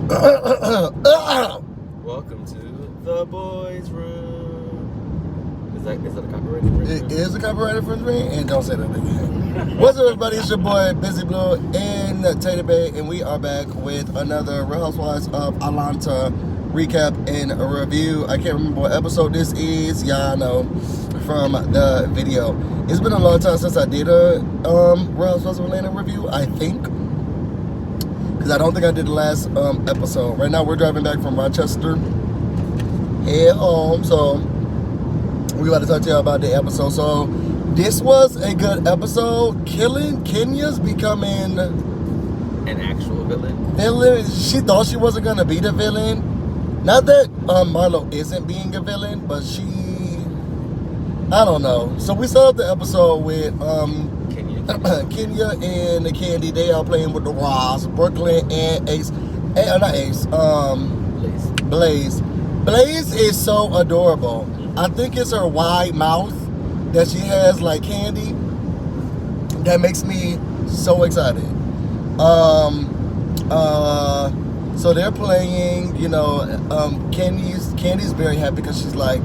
Welcome to the boys' room. Is that a copyright infringement? It is a copyright infringement, and don't say that again. What's up, everybody? It's your boy BusyBlu in Tater Bay, and we are back with another Real Housewives of Atlanta recap and a review. I can't remember what episode this is. Y'all know from the video. It's been a long time since I did a Real Housewives of Atlanta review, I think. Because I don't think I did the last episode. Right now we're driving back from Rochester, head home. So we about to talk to y'all about the episode. So this was a good episode. Kenya's becoming an actual villain. She thought she wasn't gonna be the villain. Not that Marlo isn't being a villain, but I don't know. So we started the episode with Kenya and the Candy. They are playing with the Rhoas, Brooklyn and Ace. Not Ace. Blaze. Blaze is so adorable. I think it's her wide mouth that she has like Candy that makes me so excited. So they're playing, Candy's very happy because she's like,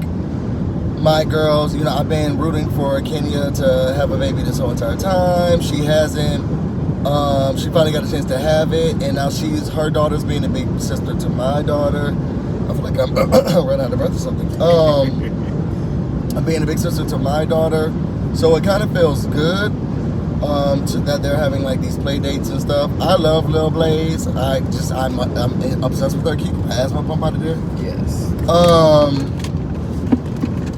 my girls, I've been rooting for Kenya to have a baby this whole entire time. She hasn't. She finally got a chance to have it, and now her daughter's being a big sister to my daughter. I feel like I'm running out of breath or something. I'm being a big sister to my daughter, so it kind of feels good that they're having like these play dates and stuff. I love Lil Blaze. I'm obsessed with her. Keep my asthma pump out of there. Yes.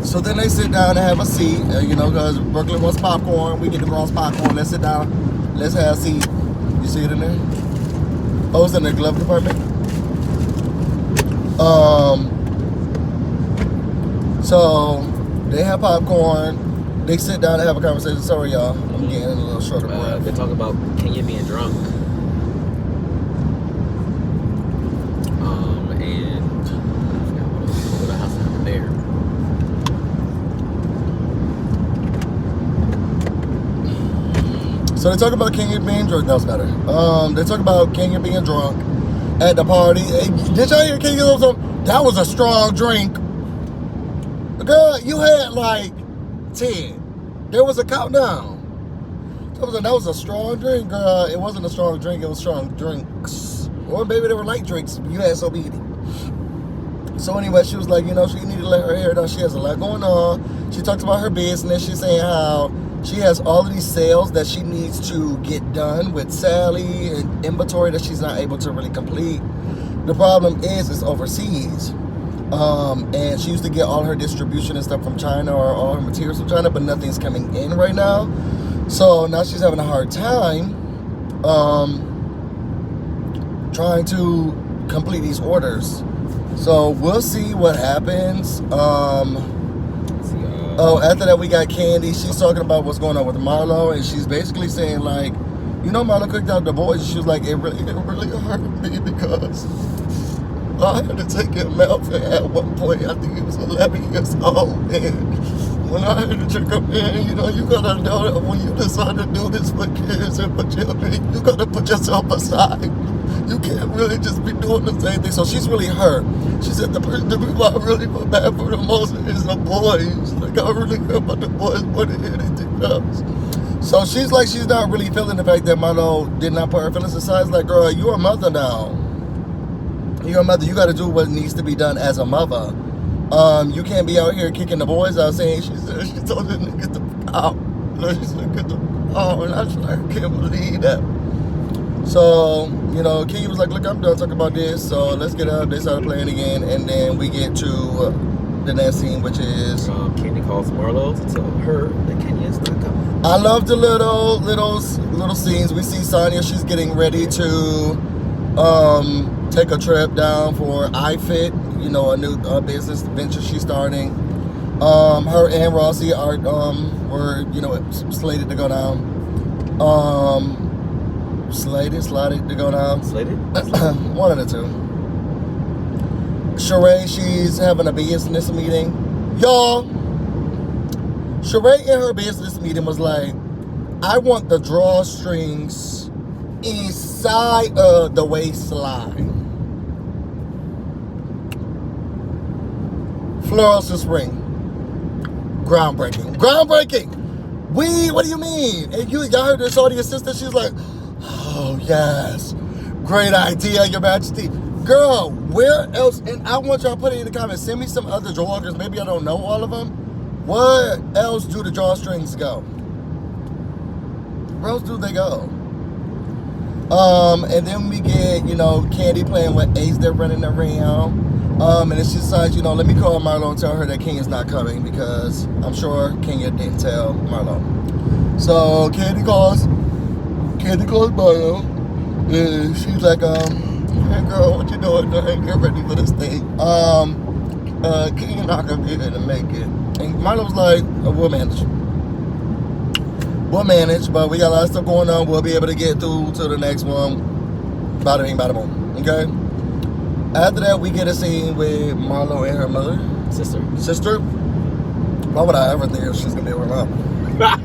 So then they sit down and have a seat, because Brooklyn wants popcorn. We get the girls popcorn. Let's sit down. Let's have a seat. You see it in there? Oh, it's in the glove department. So they have popcorn. They sit down and have a conversation. Sorry, y'all. I'm getting a little short of breath. They talk about Kenya being drunk. And I forgot what else happened there. So they talk about Kenya being drunk. That was better. They talk about Kenya being drunk at the party. Hey, did y'all hear Kenya? That was a strong drink. Girl, you had like 10. There was a countdown. That was a strong drink, girl. It wasn't a strong drink. It was strong drinks. Or maybe they were light drinks. You had so many. So anyway, she was like, she needed to let her hair down. She has a lot going on. She talks about her business. She's saying how she has all of these sales that she needs to get done with Sally and inventory that she's not able to really complete. The problem is it's overseas. And she used to get all her distribution and stuff from China or all her materials from China, but nothing's coming in right now. So now she's having a hard time trying to complete these orders. So we'll see what happens. After that we got Candy. She's talking about what's going on with Marlo, and she's basically saying like, Marlo cooked out the boys. She was like, it really hurt me because I had to take him out at one point. I think he was 11 years old, and when I had to check him in, you gotta know that when you decide to do this for kids and for children, you gotta put yourself aside. You can't really just be doing the same thing. So she's really hurt. She said the people I really feel bad for the most is the boys. Like, I really care about the boys more than anything else. So she's not really feeling the fact that Marlo did not put her feelings aside. It's like, girl, you're a mother now. You're a mother. You got to do what needs to be done as a mother. You can't be out here kicking the boys out saying, she told them to get the out. She said, get the out. And I was like, I can't believe that. So, Kenya was like, look, I'm done talking about this, so let's get up. They started playing again, and then we get to the next scene, which is Candy calls Marlo to tell her that Kenya's not coming. I love the little scenes. We see Sonia, she's getting ready to take a trip down for iFit, a new business venture she's starting. Her and Rossi were slated to go down. Slated to go down. Slated? One of the two. Sheree, she's having a business meeting. Y'all, Sheree in her business meeting was like, I want the drawstrings inside of the waistline. Fluorescent ring. Groundbreaking. Groundbreaking! What do you mean? And y'all heard this audience sister? She's like, oh, yes. Great idea, Your Majesty. Girl, where else? And I want y'all to put it in the comments. Send me some other drawers. Maybe I don't know all of them. Where else do the drawstrings go? Where else do they go? And then we get, Candy playing with Ace. They're running around. And then she decides, let me call Marlo and tell her that King is not coming because I'm sure Kenya didn't tell Marlo. So Candy calls Marlo. And she's like, hey girl, what you doing? I ain't get ready for this thing. King not gonna be here to make it. And Marlo's like, we'll manage, but we got a lot of stuff going on. We'll be able to get through to the next one. Bada bing, bada boom. Okay? After that, we get a scene with Marlo and her mother. Sister? Why would I ever think she's gonna be with her mom?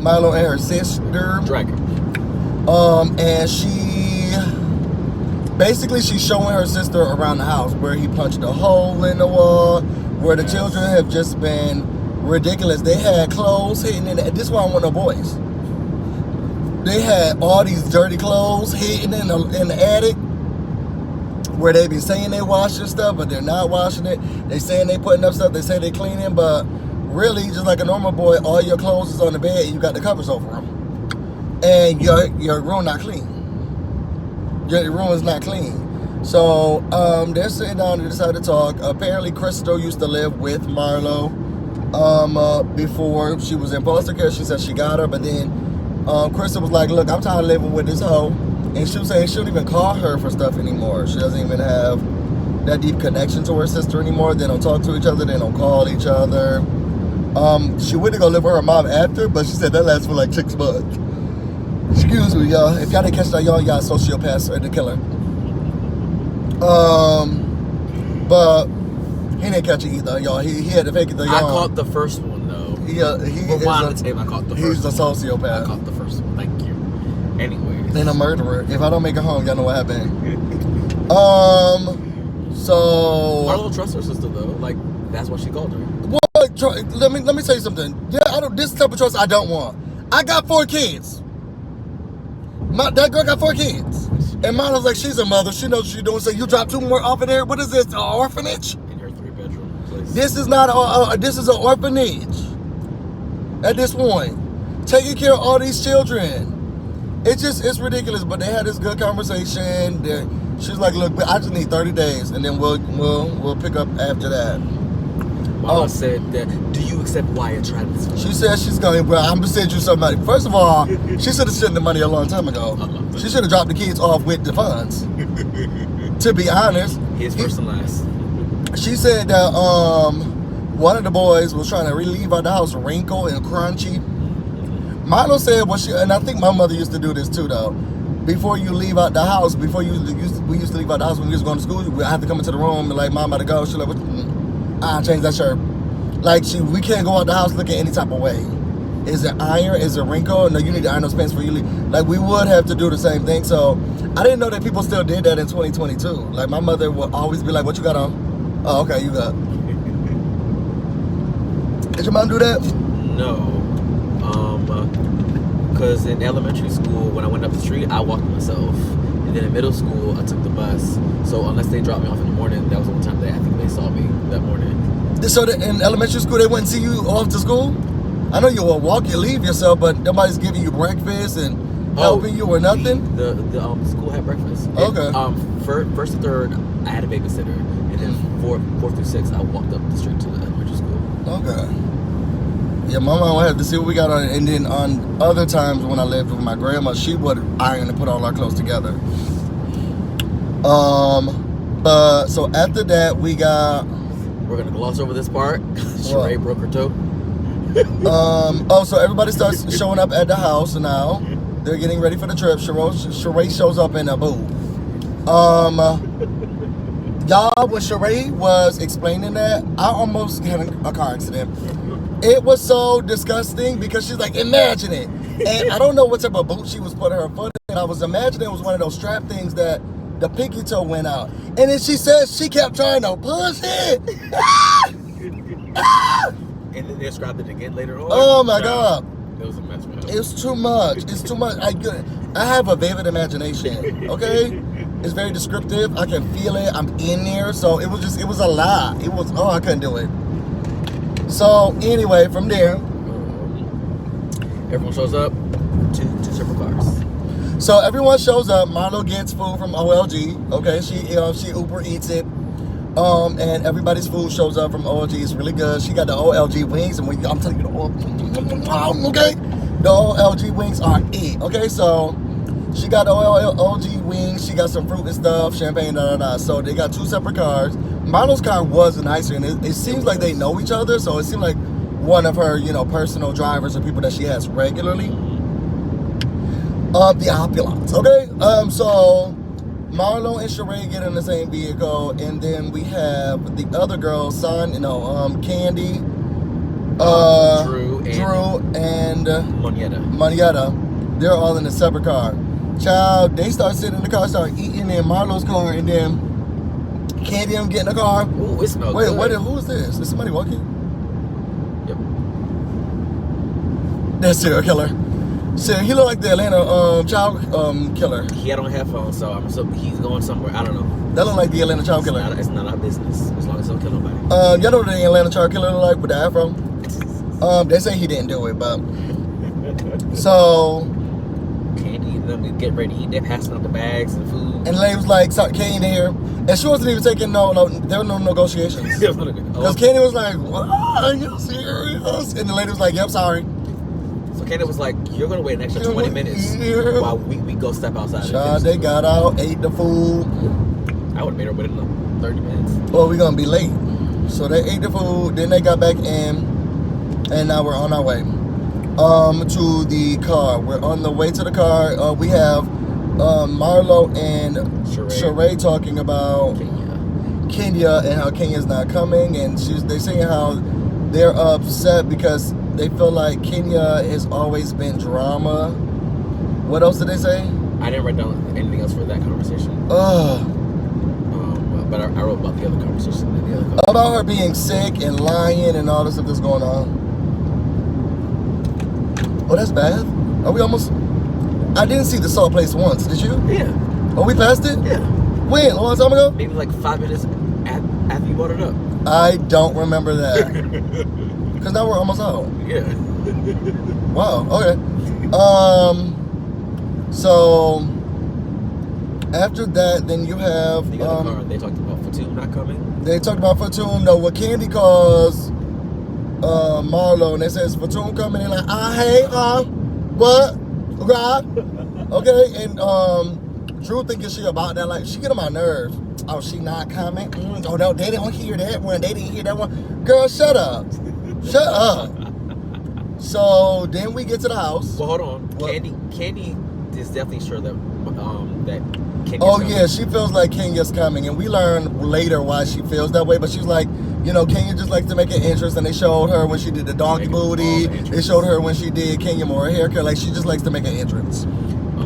Marlo and her sister. Dragon. And she's showing her sister around the house where he punched a hole in the wall, where the children have just been ridiculous. They had clothes hidden in it. This is why I want no boys. They had all these dirty clothes hidden in the attic where they be saying they washing stuff, but they're not washing it. They saying they putting up stuff, they say they cleaning, but really, just like a normal boy, all your clothes is on the bed and you got the covers over them. And your room not clean. Your room is not clean. So they're sitting down and decide to talk. Apparently, Crystal used to live with Marlo before she was in foster care. She said she got her, but then Crystal was like, look, I'm tired of living with this hoe. And she was saying she don't even call her for stuff anymore. She doesn't even have that deep connection to her sister anymore. They don't talk to each other. They don't call each other. She went to go live with her mom after, but she said that lasts for like 6 months. Excuse me, y'all. If y'all didn't catch that, y'all sociopaths or the killer. But he didn't catch it either, y'all. He had to fake it. I caught the first one though. I caught the first. He's a sociopath. I caught the first one. Thank you. Anyways. And a murderer. If I don't make it home, y'all know what happened. So Marlo trusts her sister though. Like that's what she called her. Well, let me tell you something. Yeah, this type of trust I don't want. I got 4 kids. That girl got 4 kids. And Marlo's like, she's a mother. She knows what she's doing. So you drop 2 more off in there. What is this? An orphanage? In her 3-bedroom place. This is not. This is an orphanage. At this point, taking care of all these children. It's ridiculous. But they had this good conversation. She's like, look, I just need 30 days, and then we'll pick up after that. Mama said that, do you accept wire transfer? She said she's going, bro, I'm going to send you some money. First of all, she should have sent the money a long time ago. She should have dropped the kids off with the funds. To be honest. His first and last. She said that one of the boys was trying to leave out the house wrinkled and crunchy. Marlo said, and I think my mother used to do this too, though. Before you leave out the house, we used to leave out the house when we was going to school, we had to come into the room and like, Mom, about to go. She's like, change that shirt. Like, we can't go out the house looking any type of way. Is it iron? Is it wrinkle? No, you need to iron those pants for you leave. Like, we would have to do the same thing. So, I didn't know that people still did that in 2022. Like, my mother would always be like, what you got on? Oh, okay, you got. Did your mom do that? No. Because in elementary school, when I went up the street, I walked myself. And then in middle school, I took the bus. So unless they dropped me off in the morning, that was the one time I think they saw me that morning. So in elementary school, they wouldn't see you off to school? I know you will walk, you leave yourself, but nobody's giving you breakfast and helping you or nothing? The school had breakfast. Okay. And, first to third, I had a babysitter. And then fourth through sixth, I walked up the street to the elementary school. Okay. Yeah, my mom would have to see what we got on. And then on other times when I lived with my grandma, she would iron and put all our clothes together. But so after that, we're gonna gloss over this part. Sheree broke her toe. So everybody starts showing up at the house now. They're getting ready for the trip. Sheree shows up in a booth. Y'all, when Sheree was explaining that, I almost had a car accident. It was so disgusting because she's like, imagine it. And I don't know what type of boot she was putting her foot in. I was imagining it was one of those strap things that the pinky toe went out. And then she said she kept trying to push it. And then they described it again later on. Oh my God. It was a mess, man. It's too much. It's too much. I have a vivid imagination. Okay, it's very descriptive. I can feel it. I'm in there. So it was a lot. I couldn't do it. So anyway, from there, everyone shows up. Two separate cars. So everyone shows up. Marlo gets food from OLG. Okay, she Uber eats it. And everybody's food shows up from OLG. It's really good. She got the OLG wings, and I'm telling you, okay, the OLG wings are it. Okay, so she got the OLG wings. She got some fruit and stuff, champagne, So they got two separate cars. Marlo's car was nicer, and it seems like they know each other. So it seemed like one of her, personal drivers or people that she has regularly. The opulence. Okay, so Marlo and Sheree get in the same vehicle, and then we have the other girl's son, Candy, Drew, and Monietta. They're all in a separate car. Child, they start sitting in the car, start eating in Marlo's car, and then Candy and them get in the car. Ooh, it smells good. Wait, who is this? Is somebody walking? Yep. That's serial killer. So he looked like the Atlanta child killer. He had on headphones, so I'm assuming he's going somewhere. I don't know. That looked like the Atlanta child killer. It's not our business, as long as don't kill nobody. Y'all know what the Atlanta child killer look like with the afro? They say he didn't do it, but so Candy and them get ready to eat. They're passing out the bags and food. And the lady was like, "Candy here," and she wasn't even taking no. There were no negotiations. Because Candy was like, "What? Are you serious?" And the lady was like, "Yep, sorry." So Candy was like, "You're gonna wait an extra 20 minutes while we go step outside." Child, they got out, ate the food. I would have made her wait another 30 minutes. Well, we're gonna be late. So they ate the food, then they got back in, and now we're on our way to the car. We're on the way to the car. We have Marlo and Sheree talking about Kenya and how Kenya's not coming, and they saying how they're upset because they feel like Kenya has always been drama. What else did they say? I didn't write down anything else for that conversation. But I wrote about the other conversation. About her being sick and lying and all the stuff that's going on. Oh, that's bad. Are we almost? I didn't see the salt place once. Did you? Yeah. Oh, we passed it? Yeah. When? A long time ago? Maybe like 5 minutes after you brought it up. I don't remember that. Because now we're almost out. Yeah. Wow. Okay. So after that, then you have the other car. They talked about Fatum not coming. They talked about Fatum. No, what Candy calls Marlo, and they says Fatum coming. They're like, hey, what? Right? Okay, and Drew thinking she about that, like she get on my nerves. Oh, she not coming? Oh no, they didn't hear that one. They didn't hear that one. Girl, shut up. Shut up. So then we get to the house. Well, hold on. What? Candy is definitely sure that Kenya's coming. Yeah, she feels like Kenya's coming, and we learn later why she feels that way. But she's like, Kenya just likes to make an entrance, and they showed her when she did the donkey booty. They showed her when she did Kenya Moore haircut. Like she just likes to make an entrance.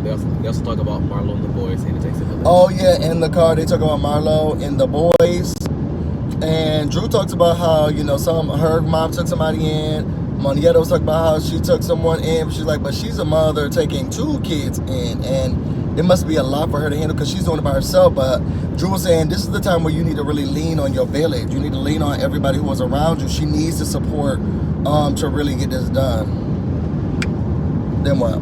They also talk about Marlo and the boys, and it takes a village. Oh yeah, in the car they talk about Marlo and the boys, and Drew talks about how her mom took somebody in. Monietta was talking about how she took someone in. She's like, but she's a mother taking 2 kids in, and it must be a lot for her to handle because she's doing it by herself. But Drew was saying this is the time where you need to really lean on your village. You need to lean on everybody who was around you. She needs the support to really get this done. Then what?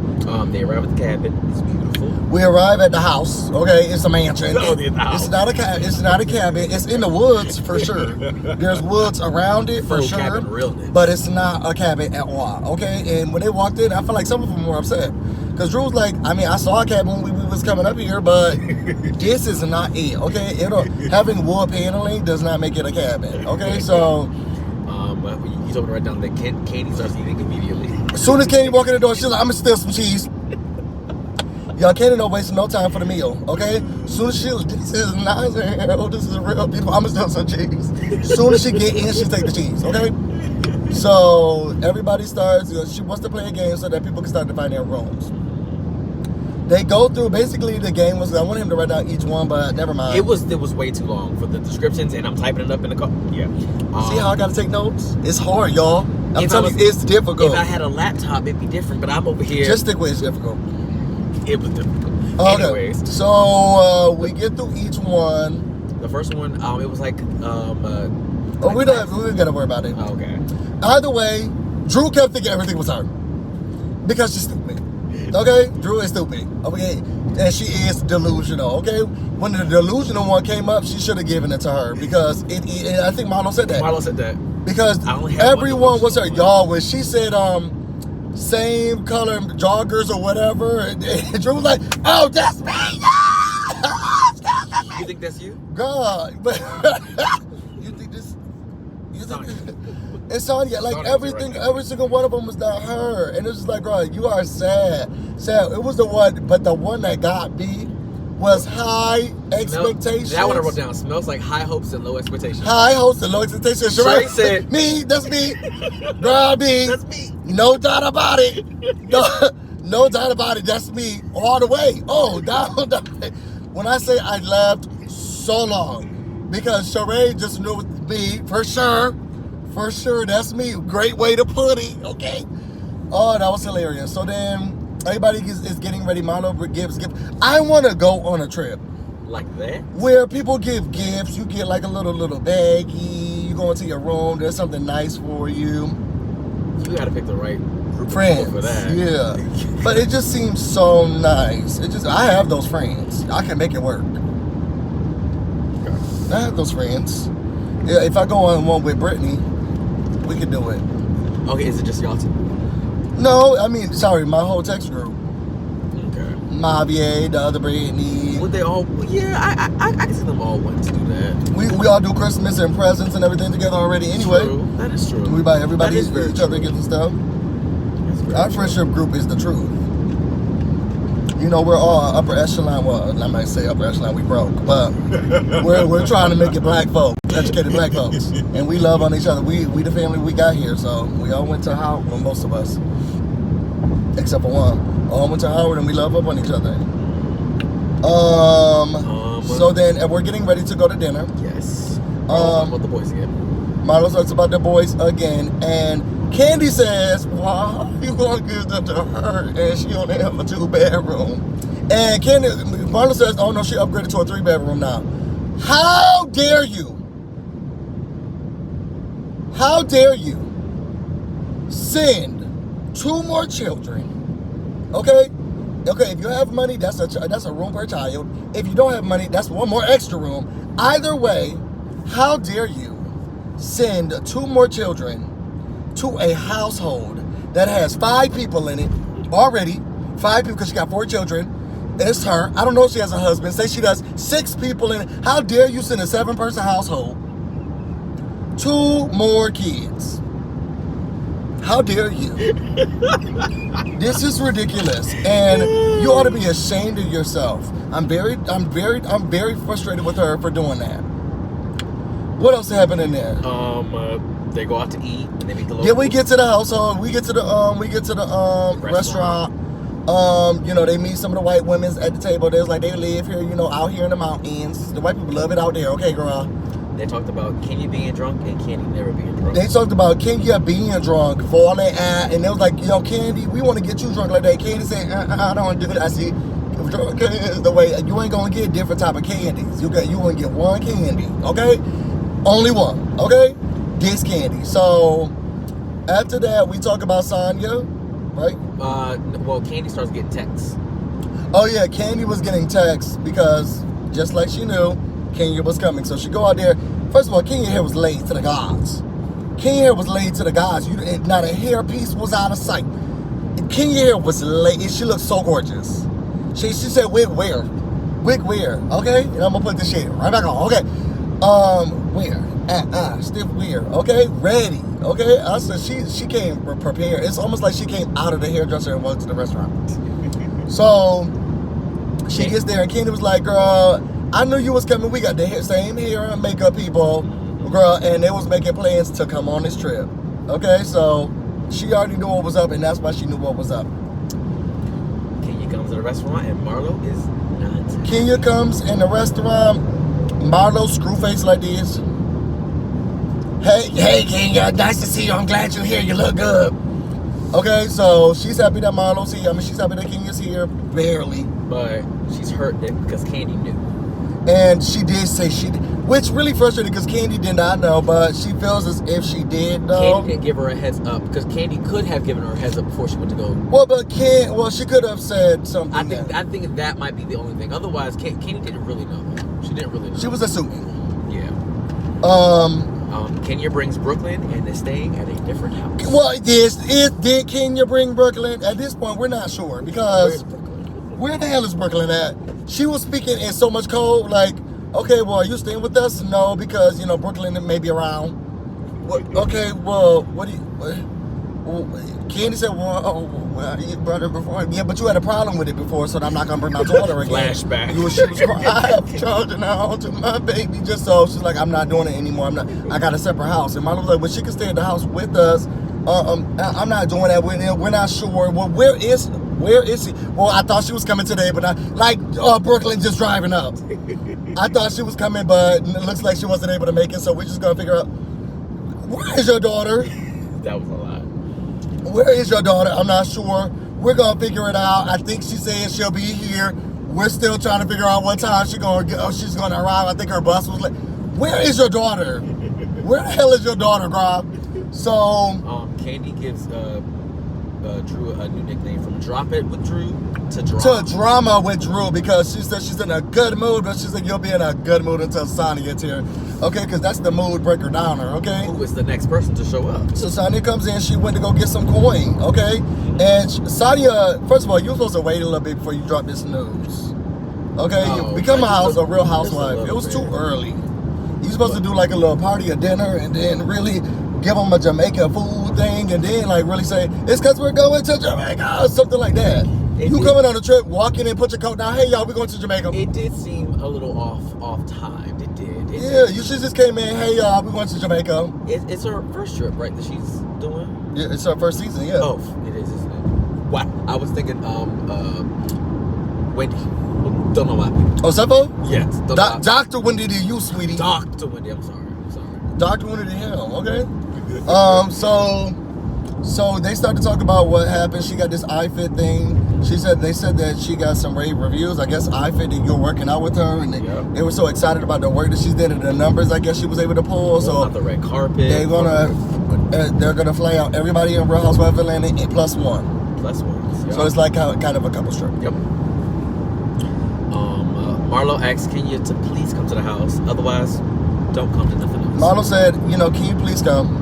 They arrive at the cabin. It's beautiful. We arrive at the house. Okay, it's a mansion. It's not a cabin. It's not a cabin. It's in the woods for sure. There's woods around it for sure. Cabin realness. But it's not a cabin at all. Okay, and when they walked in, I feel like some of them were upset because Drew was like, I saw a cabin when we was coming up here, but this is not it. Okay, having wood paneling does not make it a cabin. Okay, so. You told me to write down that Candy starts eating immediately. As soon as Candy walked in the door, she's like, I'm gonna steal some cheese. Y'all, Candy don't waste no time for the meal, okay? As soon as this is nice, this is real beautiful, I'm gonna steal some cheese. As soon as she get in, she take the cheese, okay? So everybody starts, she wants to play a game so that people can start to find their rooms. They go through, basically the game was, I want him to write down each one, but never mind. It was way too long for the descriptions, and I'm typing it up in the car. Yeah. See how I gotta take notes? It's hard, y'all. I'm telling you, it's difficult. If I had a laptop, it'd be different, but I'm over here. Just stick with it's difficult. It was difficult. Okay. Anyways. So, we get through each one. The first one, it was like, we don't gotta worry about it. Oh, okay. Either way, Drew kept thinking everything was her. Because she's stupid. Okay? Drew is stupid. Okay? And she is delusional. Okay? When the delusional one came up, she should have given it to her. Because and I think Marlo said that. Marlo said that. Because everyone was her. Y'all, when she said same color joggers or whatever, and Drew was like, oh, that's me! You think that's you? God. But you think this... It's Sonya. Like everything, every single one of them was not her. And it's just like, bro, you are sad. Sad. It was the one, but the one that got me was high expectations. That one I wrote down. Smells like high hopes and low expectations. High hopes and low expectations. Sheree said, me, that's me. Girl, me. That's me. No doubt about it. No doubt about it. That's me all the way. Oh, down. When I say I laughed so long, because Sheree just knew me for sure. For sure, that's me. Great way to put it, okay? Oh, that was hilarious. So then, everybody is getting ready. Marlo gives gifts. I want to go on a trip. Like that? Where people give gifts. You get like a little baggie. You go into your room. There's something nice for you. You got to pick the right group friends of people for that. Yeah. But it just seems so nice. I have those friends. I can make it work. Okay. I have those friends. Yeah, if I go on one with Brittany, we can do it. Okay, is it just y'all two? No, I mean, sorry, my whole text group. Okay. Mavie, the other Brittany. Would they all? Yeah, I can see them all wanting to do that. We all do Christmas and presents and everything together already anyway. True. That is true. We buy everybody each true. other gifts and stuff. Our friendship group is the truth. You know, we're all upper echelon. Well, I might say upper echelon, we broke, but we're trying to make it black folks, educated black folks, and we love on each other. We the family we got here, so we all went to Howard. Well, most of us, except for one, all went to Howard, and we love up on each other. So then we're getting ready to go to dinner. Yes. About the boys again. Marlo talks about the boys again, and Candy says, "Why you gonna give that to her? And she only have a 2-bedroom." And Marlo says, "Oh no, she upgraded to a 3-bedroom now." How dare you? How dare you send 2 more children? Okay, if you have money, that's a room per child. If you don't have money, that's 1 more extra room. Either way, how dare you send 2 more children to a household that has 5 people in it already? 5 people, because she got 4 children. It's her. I don't know if she has a husband. Say she does. 6 people in it. How dare you send a 7-person household 2 more kids? How dare you? This is ridiculous, and you ought to be ashamed of yourself. I'm very frustrated with her for doing that. What else happened in there? They go out to eat and they meet the locals. Yeah, we get to the household. We get to the restaurant. You know, they meet some of the white women at the table. There's like, they live here, you know, out here in the mountains. The white people love it out there. Okay, girl. They talked about Kenya being drunk and Candy never being drunk. They talked about Kenya being drunk, falling out, and they was like, yo, Candy, we want to get you drunk like that. Candy said, I don't want to do that. I see, the way you ain't gonna get different type of candies. You gonna get 1 candy, okay? Only 1, okay? This candy. So after that, we talk about Sonya, right? Well, Candy starts getting texts. Oh yeah, Candy was getting texts because just like she knew, Kenya was coming. So she go out there. First of all, Kenya hair was laid to the gods. Kenya hair was laid to the gods. Not a hair piece was out of sight. Kenya hair was laid. She looked so gorgeous. She said, wig where? Wig where? Okay? And I'm gonna put this shit right back on. Okay. Where? Stiff weird. Okay? Ready. Okay? I said she came prepared. It's almost like she came out of the hairdresser and went to the restaurant. So she gets there and Candy was like, girl, I knew you was coming. We got the same hair and makeup people, girl, and they was making plans to come on this trip. Okay? So she already knew what was up, and that's why she knew what was up. Kenya comes to the restaurant and Marlo is not. Kenya comes in the restaurant. Marlo screw face like this. Hey, Kenya, nice to see you. I'm glad you're here. You look good. Okay, so she's happy that Marlo's here. I mean, she's happy that Kenya's here. Barely. But she's hurt because Candy knew. And she did say she did, which really frustrated because Candy did not know, but she feels as if she did know. Candy didn't give her a heads up because Candy could have given her a heads up before she went to go. Well, she could have said something. I think that might be the only thing. Otherwise, Candy didn't really know. She didn't really know. She was assuming. Yeah. Kenya brings Brooklyn and is staying at a different house. Well, yes, did Kenya bring Brooklyn? At this point, we're not sure because where the hell is Brooklyn at? She was speaking in so much code, like, okay, well, are you staying with us? No, because, Brooklyn may be around. Okay, well, what do you... Candy said, you brought her before. Yeah, but you had a problem with it before, so I'm not going to bring my daughter again. Flashback. She was crying. I have charging her to my baby just so. She's like, I'm not doing it anymore. I got a separate house. And Marlo was like, well, she can stay at the house with us. I'm not doing that. We're not sure. Well, where is she? Well, I thought she was coming today, but Brooklyn just driving up. I thought she was coming, but it looks like she wasn't able to make it, so we're just going to figure out, where is your daughter? That was a lot. Where is your daughter? I'm not sure. We're going to figure it out. I think she said she'll be here. We're still trying to figure out what time she's going to arrive. I think her bus was late. Where is your daughter? Where the hell is your daughter, Grob? So... Candy gives Drew a new nickname from Drop It with Drew to Drama. To Drama with Drew because she said she's in a good mood, but she said you'll be in a good mood until Sonya gets here. Okay, because that's the mood breaker downer, okay? Who is the next person to show up? So Sonya comes in, she went to go get some coin, okay? And Sonya, first of all, you're supposed to wait a little bit before you drop this news. Okay? Oh, Become a real housewife. It was too early. You're supposed to do like a little party or dinner and then really give them a Jamaica food thing and then really say, it's because we're going to Jamaica or something like that. Coming on a trip, walk in and put your coat down, hey y'all, we're going to Jamaica. It did seem a little off timed. It did. You should just came in, hey y'all, we're going to Jamaica. It's her first trip, right, that she's doing? Yeah, it's her first season, yeah. Oh, it is, isn't it? Wow. I was thinking, Wendy. Don't know why. Oh, Seppo? Yes. Dr. Wendy to you, sweetie. Dr. Wendy, I'm sorry. Dr. Wendy to him, okay? So they started to talk about what happened. She got this iFit thing. They said that she got some rave reviews. I guess iFit, that you're working out with her, and they were so excited about the work that she's did and the numbers I guess she was able to pull. So about the red carpet. They're gonna fly out everybody in Real Housewives of Atlanta +1. +1. Yep. So it's like kind of a couple trip. Yep. Marlo asked Kenya to please come to the house. Otherwise, don't come to nothing else. Marlo said, can you please come?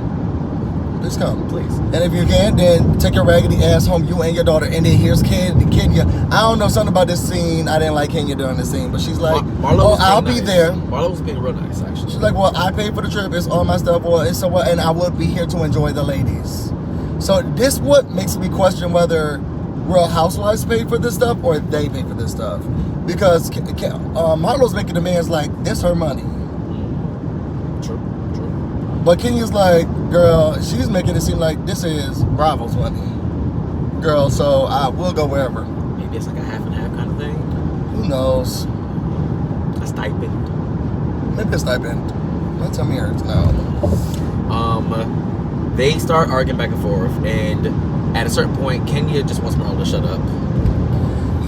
Please come. Please. And if you can't, then take your raggedy ass home, you and your daughter. And then here's Kenya. I don't know something about this scene. I didn't like Kenya during this scene, but she's like, I'll be there. Marlo was being real nice, actually. She's like, well, I paid for the trip. It's all my stuff. And I will be here to enjoy the ladies. So this what makes me question whether Real Housewives pay for this stuff or they pay for this stuff. Because Marlo's making demands like, it's her money. True. But Kenya's like, girl, she's making it seem like this is Bravo's money. Girl, so I will go wherever. Maybe it's like a half and half kind of thing. Who knows? A stipend. Maybe a stipend. Don't tell me hers now. They start arguing back and forth, and at a certain point, Kenya just wants Marlo to shut up.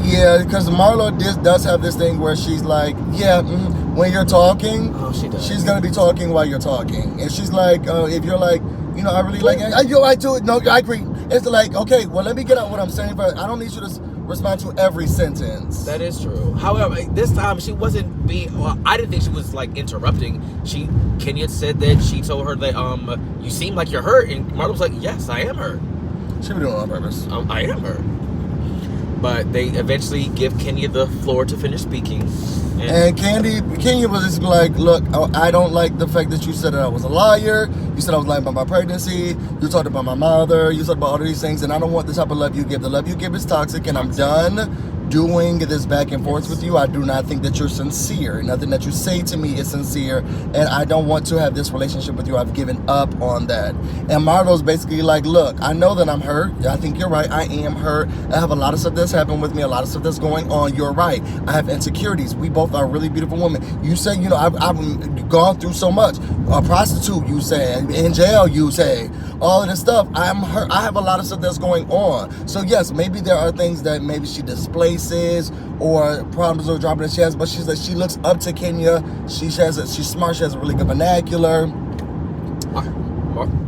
Yeah, because Marlo does have this thing where she's like, when you're talking, she does. She's going to be talking while you're talking. And she's like, if you're like, I really like it. I do it. No, I agree. It's like, okay, well, let me get out what I'm saying first. I don't need you to respond to every sentence. That is true. However, this time she wasn't being, I didn't think she was interrupting. Kenya said that she told her that, you seem like you're hurt. And Marlo was like, yes, I am hurt. She was doing it on purpose. I am hurt. But they eventually give Kenya the floor to finish speaking. And Kenya was just like, look, I don't like the fact that you said that I was a liar. You said I was lying about my pregnancy. You talked about my mother. You talked about all of these things. And I don't want the type of love you give. The love you give is toxic. And I'm done doing this back and forth with you, I do not think that you're sincere. Nothing that you say to me is sincere, and I don't want to have this relationship with you. I've given up on that. And Marlo's basically like, look, I know that I'm hurt. I think you're right. I am hurt. I have a lot of stuff that's happened with me, a lot of stuff that's going on. You're right. I have insecurities. We both are really beautiful women. You say, you know, I've gone through so much. A prostitute, you say. In jail, you say. All of this stuff. I'm hurt. I have a lot of stuff that's going on. So yes, maybe there are things that maybe she displaces or problems or dropping that she has, but she's like, she looks up to Kenya. She's smart. She has a really good vernacular.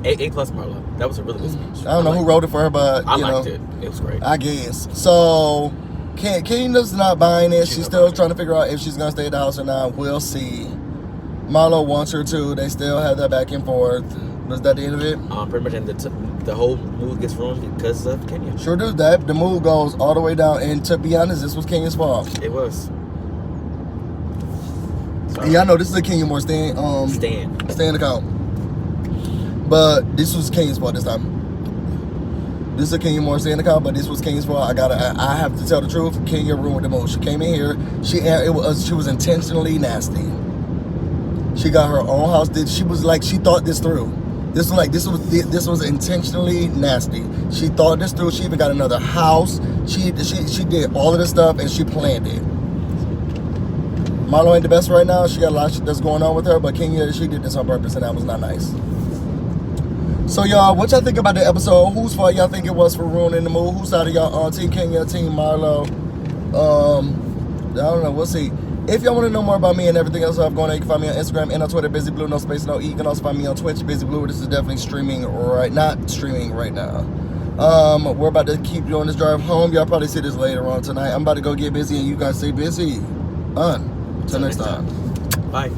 A plus Marlo. That was a really good speech. I don't know who wrote it for her, but I liked it. It was great. I guess. So Kenya's not buying it. She's still trying to figure out if she's gonna stay at the house or not. We'll see. Marlo wants her to. They still have that back and forth. Was that the end of it? Pretty much, and the whole mood gets ruined because of Kenya. Sure does. That the mood goes all the way down, and to be honest, this was Kenya's fault. It was. Sorry. Yeah, I know this is a Kenya more Stan account, but this was Kenya's fault this time. This is a Kenya more Stan account, but this was Kenya's fault. I have to tell the truth. Kenya ruined the mood. She came in here. She was intentionally nasty. She got her own house. She was like, she thought this through. This was intentionally nasty. She thought this through. She even got another house. She did all of this stuff, and she planned it. Marlo ain't the best right now. She got a lot of shit that's going on with her, but Kenya, she did this on purpose, and that was not nice. So y'all, what y'all think about the episode? Whose fault y'all think it was for ruining the mood? Whose side of y'all on? Team Kenya, Team Marlo? I don't know. We'll see. If y'all want to know more about me and everything else I have going on, you can find me on Instagram and on Twitter, BusyBlu, no space, no E. You can also find me on Twitch, BusyBlu. This is definitely not streaming right now. We're about to keep doing this drive home. Y'all probably see this later on tonight. I'm about to go get busy, and you guys stay busy. Until next time. Bye.